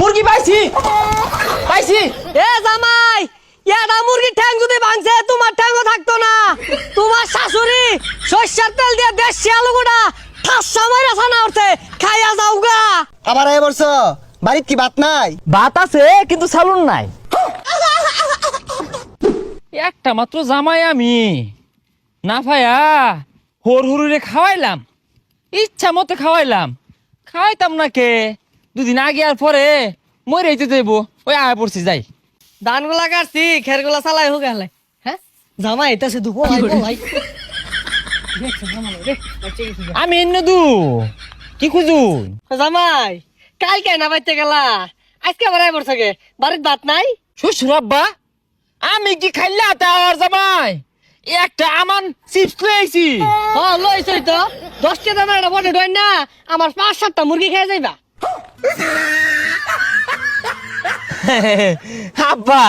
মুরগি পাইছি পাইছি। এ জামাই, এটা মুরগির ঠ্যাং যদি ভাঙছে তোমার ঠ্যাংও থাকতো না। তোমার শাশুড়ি সর্ষের তেল দিয়ে দেশি আলু গোটা ঠাসা মাইরা ছানা উঠছে, খাইয়া যাও গা। আবার আয় বলছ বাড়িত কি ভাত নাই? ভাত আছে কিন্তু সালুন নাই। একটা মাত্র জামাই আমি না ভাইয়া হর হরুরে খাওয়াইলাম, ইচ্ছা মতো খাওয়াইলাম, খাওয়াইতাম না কে দুদিন আগে আর পরে মরে যেতে দেবো। ওই আয় পড়ছি যাই। ধানগুলা কাটছি, খেরগুলা চালাই হোক গেলে। হ্যাঁ জামাই এটা সে দুপুর ভাই। আমি এনে দু কি খুঁজুন? জামাই কালকে না বাইতে গেলা, আজকে আবার আয় পড়ছে গে, বাড়ির ভাত নাই? শ্বশুর আব্বা আমি কি খাইলা তার জামাই একটা আমান চিপস লইছি। হ্যাঁ লইছই তো, 10টা দানা একটা বটে ডয় না, আমার 5-7টা মুরগি খেয়ে যাইবা। আব্বা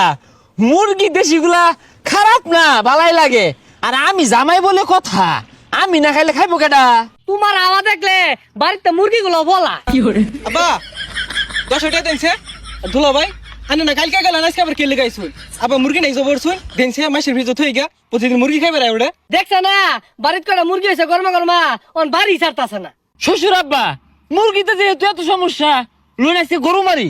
মুরগি দেশিগুলা খারাপ না, ভালাই লাগে। আর আমি জামাই বলে কথা, আমি না খাইলে খাইবো কেডা? তোমার আওয়াজ দেখলে বাড়িতে মুরগিগুলো বলা। আব্বা 10 টাকা দেনছে দুলা ভাই আনে না কালকে গেল আজকে আবার কেলে গাইছুন আবার মুরগি নাই জবর শুন দেনছে মাসের ভিতর থই গা প্রতিদিন মুরগি খাইবে রে ওটা দেখছ না বাড়িতে কটা মুরগি হয়েছে গরমা গরমা, অন বাড়ি ছাড়তাছে না। শ্বশুর আব্বা মুরগিতে যেহেতু এত সমস্যা লই নাইছে গরু মারি।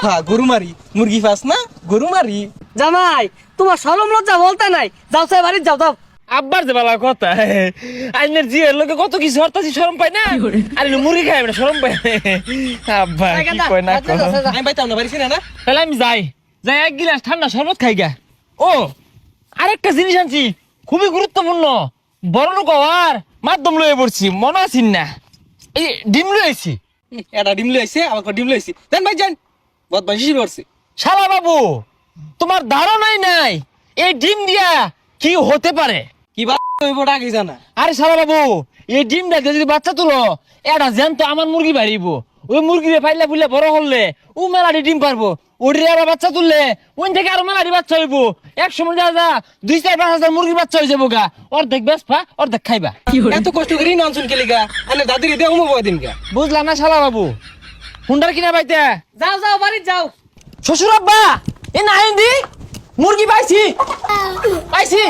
হ্যাঁ গরু মারি মুরগি ফাস না গরু মারি। জামাই তোমার শরম লজ্জা বলতে নাই, যাও সাই বাড়ি যাও যাও। আব্বার যে বালা কথা, আইনের জিয়ের লোকে কত কিছু হরতাছি শরম পাই না, আর মুরগি খাইবে না শরম পাই। আব্বা কি কয় না কয়। আমি বাইতাম না বাড়ি ছিনা না তাহলে আমি যাই যাই এক গিলাস ঠান্ডা শরবত খাই গা। ও আরেকটা জিনিস আনছি খুবই গুরুত্বপূর্ণ, বড় লোক হওয়ার মাধ্যম লয়ে পড়ছি, মনে আছিস না? এই ডিম লয়েছি। এটা ডিম লইছে আবার ডিম লইছি দেন ভাই যান বহুত বেশি করছে। শালা বাবু তোমার ধারণাই নাই এই ডিম দিয়া কি হতে পারে। কি বা হইব আগে জানা। আরে শালা বাবু এই ডিমটা দিয়ে যদি বাচ্চা তুলো এটা জ্যান্ত আমার মুরগি বাড়িব, ওই মুরগিরে ফাইলে ফুলে বড় হলে ও মেলাটি ডিম পারবো, ওটির আবার বাচ্চা তুললে ওই থেকে আরো মেলাটি বাচ্চা হইব। এক সময় যা যা 2-4-5 হাজার মুরগির বাচ্চা হয়ে যাবো গা, অর্ধেক বেসপা অর্ধেক খাইবা। এত কষ্ট করি ননসুন কেলে গা আনে দাদিরে দে উমো দিন গা। বুঝলাম না শালা বাবু হুন্ডার কিনা পাইতে। যাও যাও বাড়ি যাও। শ্বশুর আব্বা এ না হিন্দি মুরগি পাইছি পাইছি,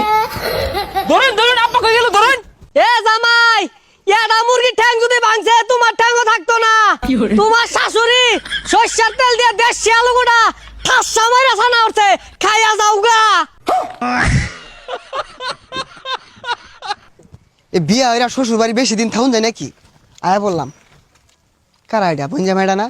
ধরেন ধরেন আব্বা কই গেল ধরেন। এ জামাই এটা মুরগির ঠ্যাং যদি ভাঙছে তোমার ঠ্যাংও থাকতো না। তোমার শাশুড়ি সর্ষের তেল দিয়ে দেশি আলু গোটা ঠাসা মাইরা ছানা উঠছে, খাইয়া যাও গা। এ বিয়া হইরা শ্বশুর বাড়ি বেশি দিন থাকুন যায় নাকি? আয়া বললাম কারা এটা পঞ্জাব এটা না?